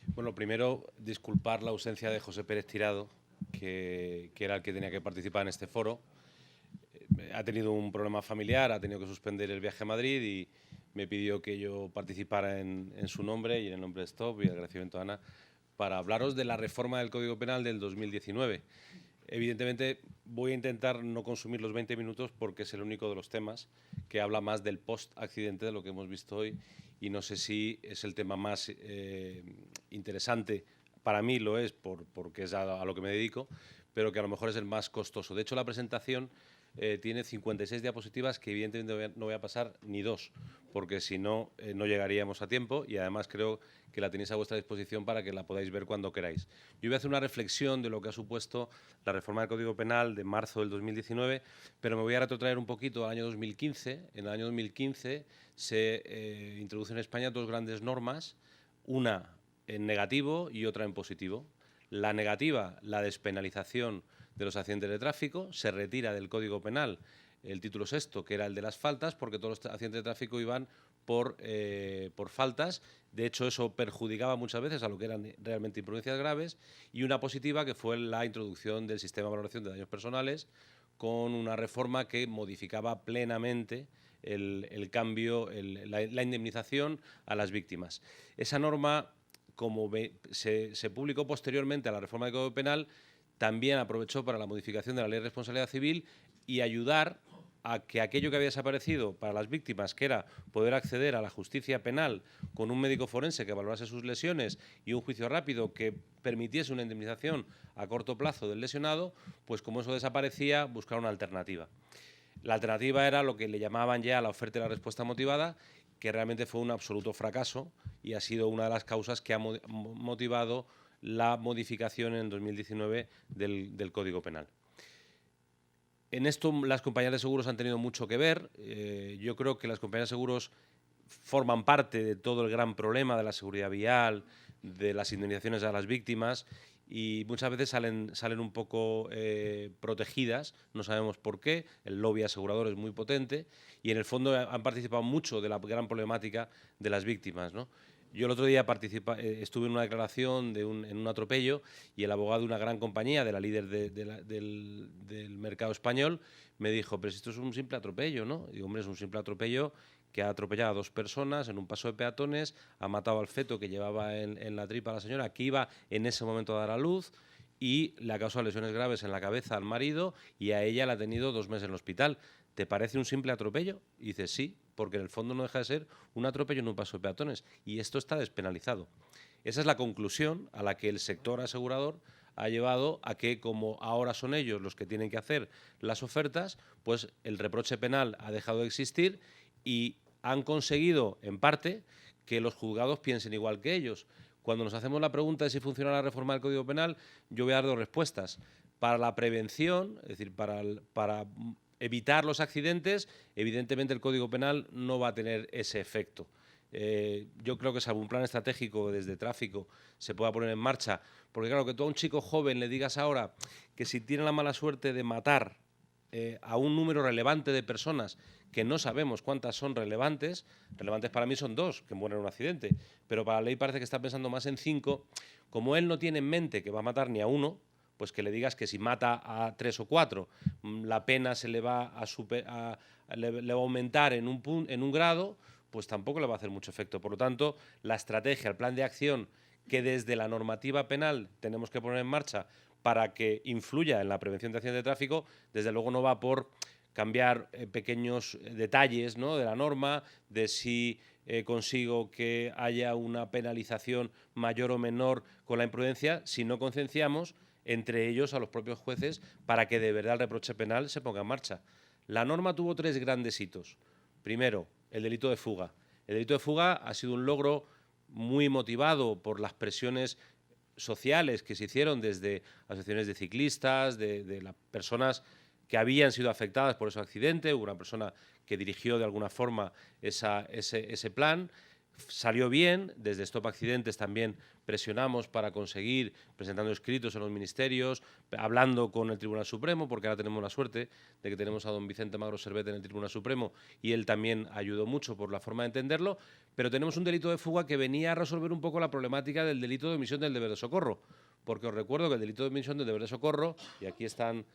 Bueno, primero, disculpar la ausencia de José Pérez Tirado, que era el que tenía que participar en este foro. Ha tenido un problema familiar, ha tenido que suspender el viaje a Madrid y me pidió que yo participara en su nombre y en el nombre de Stop y agradecimiento a Ana para hablaros de la reforma del Código Penal del 2019. Evidentemente voy a intentar no consumir los 20 minutos porque es el único de los temas que habla más del post-accidente de lo que hemos visto hoy y no sé si es el tema más interesante. Para mí lo es porque es a lo que me dedico, pero que a lo mejor es el más costoso. De hecho, la presentación tiene 56 diapositivas que evidentemente no voy a pasar ni dos, porque si no, no llegaríamos a tiempo y además creo que la tenéis a vuestra disposición para que la podáis ver cuando queráis. Yo voy a hacer una reflexión de lo que ha supuesto la reforma del Código Penal de marzo del 2019, pero me voy a retrotraer un poquito al año 2015. En el año 2015 se introducen en España dos grandes normas, una en negativo y otra en positivo. La negativa, la despenalización de los accidentes de tráfico, se retira del Código Penal el título sexto, que era el de las faltas, porque todos los accidentes de tráfico iban por faltas. De hecho, eso perjudicaba muchas veces a lo que eran realmente imprudencias graves. Y una positiva, que fue la introducción del sistema de valoración de daños personales, con una reforma que modificaba plenamente el cambio, la indemnización a las víctimas. Esa norma, como se publicó posteriormente a la reforma del Código Penal, también aprovechó para la modificación de la Ley de Responsabilidad Civil y ayudar a que aquello que había desaparecido para las víctimas, que era poder acceder a la justicia penal con un médico forense que valorase sus lesiones y un juicio rápido que permitiese una indemnización a corto plazo del lesionado, pues como eso desaparecía, buscar una alternativa. La alternativa era lo que le llamaban ya la oferta y la respuesta motivada, que realmente fue un absoluto fracaso y ha sido una de las causas que ha motivado la modificación en 2019 del Código Penal. En esto las compañías de seguros han tenido mucho que ver. Yo creo que las compañías de seguros forman parte de todo el gran problema de la seguridad vial, de las indemnizaciones a las víctimas, y muchas veces salen un poco protegidas, no sabemos por qué. El lobby asegurador es muy potente y en el fondo han participado mucho de la gran problemática de las víctimas, ¿no? Yo el otro día estuve en una declaración en un atropello y el abogado de una gran compañía, de la líder del mercado español, me dijo, pero si esto es un simple atropello, ¿no? Y digo, hombre, es un simple atropello que ha atropellado a dos personas en un paso de peatones, ha matado al feto que llevaba en la tripa a la señora, que iba en ese momento a dar a luz, y le ha causado lesiones graves en la cabeza al marido y a ella la ha tenido 2 meses en el hospital. ¿Te parece un simple atropello? Y dices, sí, porque en el fondo no deja de ser un atropello en un paso de peatones y esto está despenalizado. Esa es la conclusión a la que el sector asegurador ha llevado a que, como ahora son ellos los que tienen que hacer las ofertas, pues el reproche penal ha dejado de existir y han conseguido, en parte, que los juzgados piensen igual que ellos. Cuando nos hacemos la pregunta de si funciona la reforma del Código Penal, yo voy a dar dos respuestas. Para la prevención, es decir, para evitar los accidentes, evidentemente el Código Penal no va a tener ese efecto. Yo creo que salvo un plan estratégico desde tráfico se pueda poner en marcha, porque claro, que tú a un chico joven le digas ahora que si tiene la mala suerte de matar a un número relevante de personas, que no sabemos cuántas son relevantes para mí son 2 que mueren en un accidente, pero para la ley parece que está pensando más en 5, como él no tiene en mente que va a matar ni a uno, pues que le digas que si mata a 3 o 4, la pena se le va le va a aumentar en un grado, pues tampoco le va a hacer mucho efecto. Por lo tanto, la estrategia, el plan de acción que desde la normativa penal tenemos que poner en marcha para que influya en la prevención de accidentes de tráfico, desde luego no va por cambiar pequeños detalles, ¿no?, de la norma, de si consigo que haya una penalización mayor o menor con la imprudencia, si no concienciamos entre ellos a los propios jueces para que de verdad el reproche penal se ponga en marcha. La norma tuvo 3 grandes hitos. Primero, el delito de fuga. El delito de fuga ha sido un logro muy motivado por las presiones sociales que se hicieron desde asociaciones de ciclistas, de las personas que habían sido afectadas por ese accidente. Hubo una persona que dirigió de alguna forma ese plan. Salió bien, desde Stop Accidentes también presionamos para conseguir, presentando escritos en los ministerios, hablando con el Tribunal Supremo, porque ahora tenemos la suerte de que tenemos a don Vicente Magro Servet en el Tribunal Supremo y él también ayudó mucho por la forma de entenderlo, pero tenemos un delito de fuga que venía a resolver un poco la problemática del delito de omisión del deber de socorro, porque os recuerdo que el delito de omisión del deber de socorro, y aquí están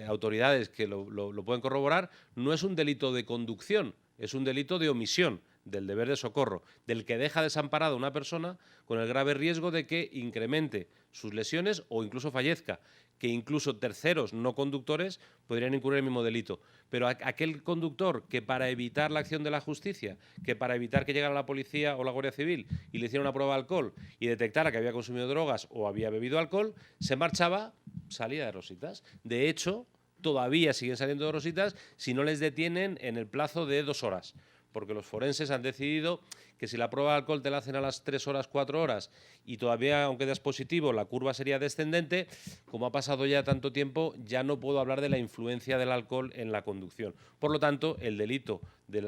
autoridades que lo pueden corroborar, no es un delito de conducción, es un delito de omisión del deber de socorro, del que deja desamparada a una persona con el grave riesgo de que incremente sus lesiones o incluso fallezca, que incluso terceros no conductores podrían incurrir en el mismo delito. Pero aquel conductor que para evitar la acción de la justicia, que para evitar que llegara la policía o la Guardia Civil y le hiciera una prueba de alcohol y detectara que había consumido drogas o había bebido alcohol, se marchaba, salía de rositas. De hecho, todavía siguen saliendo de rositas si no les detienen en el plazo de 2 horas. Porque los forenses han decidido que si la prueba de alcohol te la hacen a las 3 horas, 4 horas y todavía, aunque das positivo, la curva sería descendente, como ha pasado ya tanto tiempo, ya no puedo hablar de la influencia del alcohol en la conducción. Por lo tanto, el delito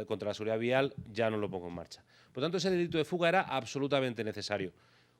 contra la seguridad vial ya no lo pongo en marcha. Por lo tanto, ese delito de fuga era absolutamente necesario.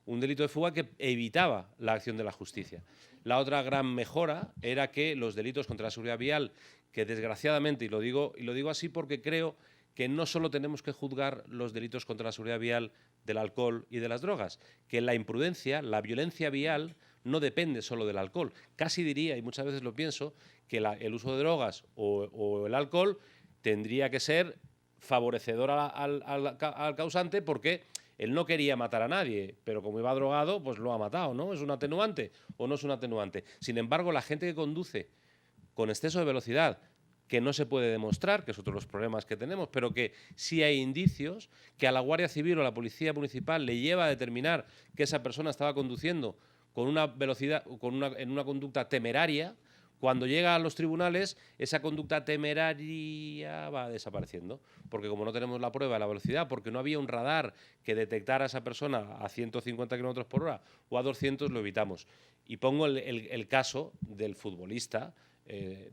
Un delito de fuga que evitaba la acción de la justicia. La otra gran mejora era que los delitos contra la seguridad vial, que desgraciadamente, y lo digo así porque creo que no solo tenemos que juzgar los delitos contra la seguridad vial del alcohol y de las drogas, que la imprudencia, la violencia vial, no depende solo del alcohol. Casi diría, y muchas veces lo pienso, que el uso de drogas o el alcohol tendría que ser favorecedor al causante porque él no quería matar a nadie, pero como iba drogado, pues lo ha matado, ¿no? ¿Es un atenuante o no es un atenuante? Sin embargo, la gente que conduce con exceso de velocidad, que no se puede demostrar, que es otro de los problemas que tenemos, pero que sí hay indicios que a la Guardia Civil o a la Policía Municipal le lleva a determinar que esa persona estaba conduciendo con una velocidad, en una conducta temeraria. Cuando llega a los tribunales, esa conducta temeraria va desapareciendo, porque como no tenemos la prueba de la velocidad, porque no había un radar que detectara a esa persona a 150 km por hora o a 200, lo evitamos. Y pongo el caso del futbolista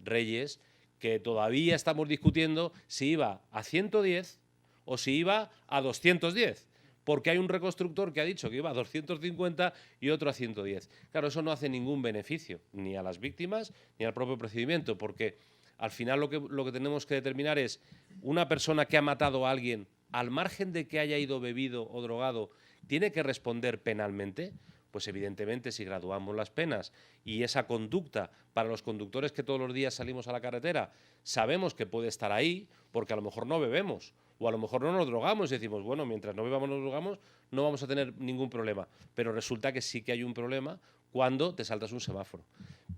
Reyes, que todavía estamos discutiendo si iba a 110 o si iba a 210, porque hay un reconstructor que ha dicho que iba a 250 y otro a 110. Claro, eso no hace ningún beneficio, ni a las víctimas ni al propio procedimiento, porque al final lo que tenemos que determinar es una persona que ha matado a alguien, al margen de que haya ido bebido o drogado, ¿tiene que responder penalmente? Pues evidentemente si graduamos las penas y esa conducta para los conductores que todos los días salimos a la carretera sabemos que puede estar ahí porque a lo mejor no bebemos o a lo mejor no nos drogamos y decimos, bueno, mientras no bebamos, nos drogamos, no vamos a tener ningún problema. Pero resulta que sí que hay un problema cuando te saltas un semáforo.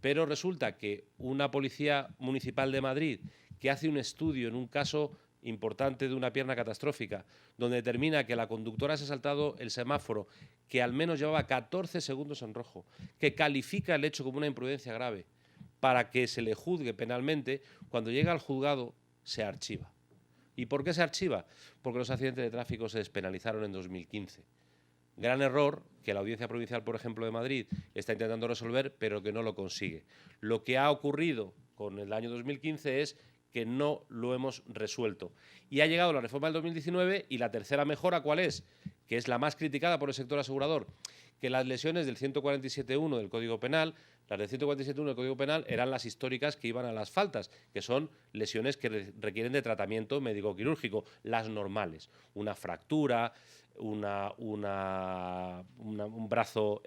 Pero resulta que una policía municipal de Madrid que hace un estudio en un caso importante de una pierna catastrófica, donde determina que la conductora se ha saltado el semáforo, que al menos llevaba 14 segundos en rojo, que califica el hecho como una imprudencia grave, para que se le juzgue penalmente, cuando llega al juzgado se archiva. ¿Y por qué se archiva? Porque los accidentes de tráfico se despenalizaron en 2015. Gran error que la Audiencia Provincial, por ejemplo, de Madrid está intentando resolver, pero que no lo consigue. Lo que ha ocurrido con el año 2015 es que no lo hemos resuelto. Y ha llegado la reforma del 2019 y la tercera mejora, ¿cuál es? Que es la más criticada por el sector asegurador, que las lesiones del 147.1 del Código Penal, las del 147.1 del Código Penal eran las históricas que iban a las faltas, que son lesiones que requieren de tratamiento médico-quirúrgico, las normales, una fractura, un brazo,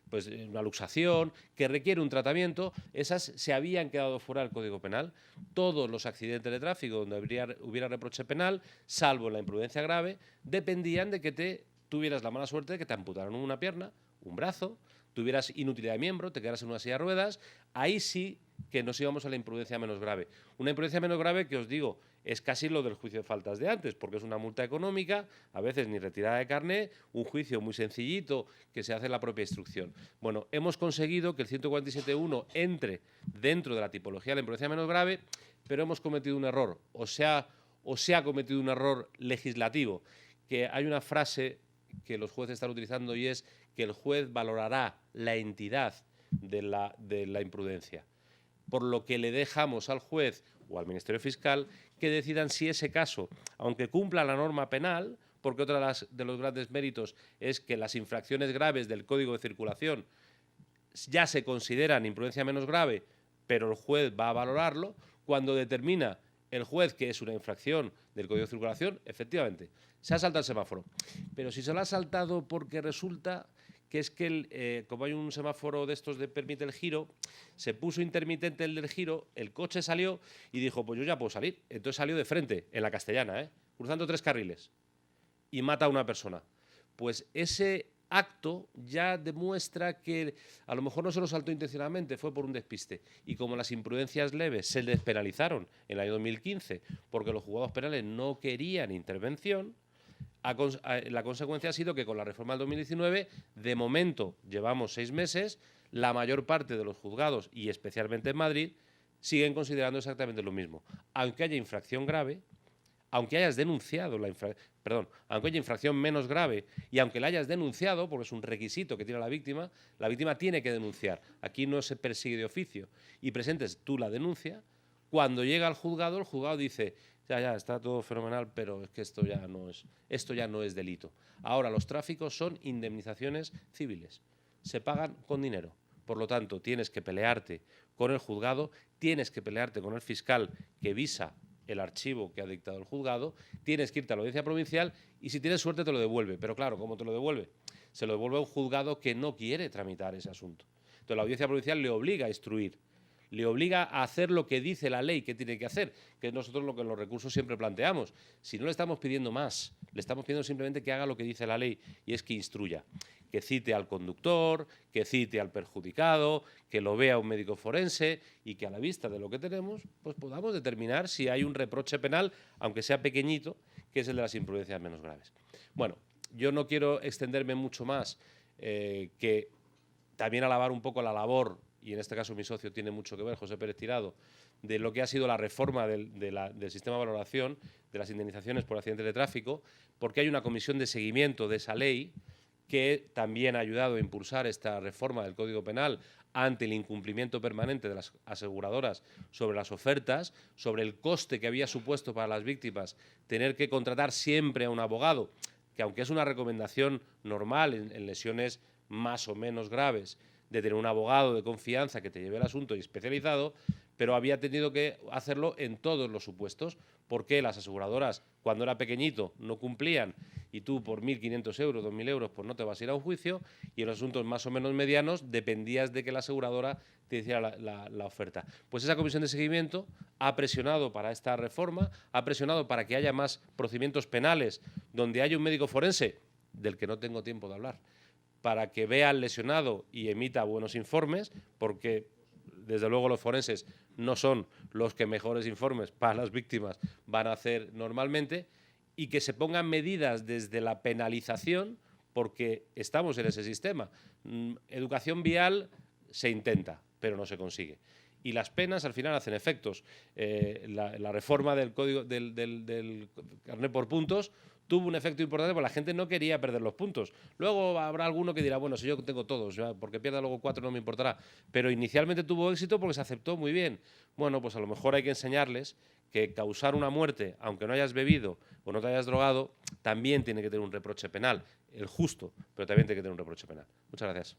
pues una luxación, que requiere un tratamiento, esas se habían quedado fuera del Código Penal. Todos los accidentes de tráfico donde hubiera reproche penal, salvo la imprudencia grave, dependían de que tuvieras la mala suerte de que te amputaran una pierna, un brazo, tuvieras inutilidad de miembro, te quedaras en una silla de ruedas, ahí sí que nos íbamos a la imprudencia menos grave. Una imprudencia menos grave que os digo, es casi lo del juicio de faltas de antes, porque es una multa económica, a veces ni retirada de carné, un juicio muy sencillito que se hace en la propia instrucción. Bueno, hemos conseguido que el 147.1 entre dentro de la tipología de la imprudencia menos grave, pero hemos cometido un error, o se ha cometido un error legislativo, que hay una frase que los jueces están utilizando y es que el juez valorará la entidad de la imprudencia, por lo que le dejamos al juez o al Ministerio Fiscal que decidan si ese caso, aunque cumpla la norma penal, porque otro de los grandes méritos es que las infracciones graves del Código de Circulación ya se consideran imprudencia menos grave, pero el juez va a valorarlo. Cuando determina el juez que es una infracción del Código de Circulación, efectivamente, se ha saltado el semáforo. Pero si se lo ha saltado porque resulta que es que, como hay un semáforo de estos de permite el giro, se puso intermitente el del giro, el coche salió y dijo, pues yo ya puedo salir. Entonces salió de frente, en la Castellana, cruzando 3 carriles, y mata a una persona. Pues ese acto ya demuestra que a lo mejor no se lo saltó intencionalmente, fue por un despiste. Y como las imprudencias leves se despenalizaron en el año 2015 porque los juzgados penales no querían intervención, la consecuencia ha sido que con la reforma del 2019, de momento llevamos 6 meses, la mayor parte de los juzgados, y especialmente en Madrid, siguen considerando exactamente lo mismo. Aunque haya infracción grave, aunque hayas denunciado aunque haya infracción menos grave y aunque la hayas denunciado, porque es un requisito que tiene la víctima tiene que denunciar. Aquí no se persigue de oficio y presentes tú la denuncia. Cuando llega al juzgado, el juzgado dice, ya, está todo fenomenal, pero es que esto ya no es delito. Ahora, los tráficos son indemnizaciones civiles. Se pagan con dinero. Por lo tanto, tienes que pelearte con el juzgado, tienes que pelearte con el fiscal que visa el archivo que ha dictado el juzgado, tienes que irte a la audiencia provincial y si tienes suerte te lo devuelve. Pero claro, ¿cómo te lo devuelve? Se lo devuelve a un juzgado que no quiere tramitar ese asunto. Entonces la audiencia provincial le obliga a instruir, le obliga a hacer lo que dice la ley que tiene que hacer, que es nosotros lo que en los recursos siempre planteamos. Si no le estamos pidiendo más, le estamos pidiendo simplemente que haga lo que dice la ley y es que instruya, que cite al conductor, que cite al perjudicado, que lo vea un médico forense y que a la vista de lo que tenemos pues podamos determinar si hay un reproche penal, aunque sea pequeñito, que es el de las imprudencias menos graves. Bueno, yo no quiero extenderme mucho más, que también alabar un poco la labor, y en este caso mi socio tiene mucho que ver, José Pérez Tirado, de lo que ha sido la reforma del sistema de valoración de las indemnizaciones por accidentes de tráfico, porque hay una comisión de seguimiento de esa ley que también ha ayudado a impulsar esta reforma del Código Penal ante el incumplimiento permanente de las aseguradoras sobre las ofertas, sobre el coste que había supuesto para las víctimas tener que contratar siempre a un abogado, que aunque es una recomendación normal en lesiones más o menos graves, de tener un abogado de confianza que te lleve el asunto y especializado, pero había tenido que hacerlo en todos los supuestos, porque las aseguradoras, cuando era pequeñito, no cumplían y tú por 1.500 euros, 2.000 euros, pues no te vas a ir a un juicio, y en los asuntos más o menos medianos dependías de que la aseguradora te hiciera la oferta. Pues esa comisión de seguimiento ha presionado para esta reforma, ha presionado para que haya más procedimientos penales donde haya un médico forense, del que no tengo tiempo de hablar, para que vea al lesionado y emita buenos informes, porque desde luego los forenses no son los que mejores informes para las víctimas van a hacer normalmente, y que se pongan medidas desde la penalización, porque estamos en ese sistema. Educación vial se intenta, pero no se consigue. Y las penas al final hacen efectos. La reforma del código del carnet por puntos tuvo un efecto importante porque la gente no quería perder los puntos. Luego habrá alguno que dirá, bueno, si yo tengo todos, porque pierda luego 4 no me importará. Pero inicialmente tuvo éxito porque se aceptó muy bien. Bueno, pues a lo mejor hay que enseñarles que causar una muerte, aunque no hayas bebido o no te hayas drogado, también tiene que tener un reproche penal. El justo, pero también tiene que tener un reproche penal. Muchas gracias.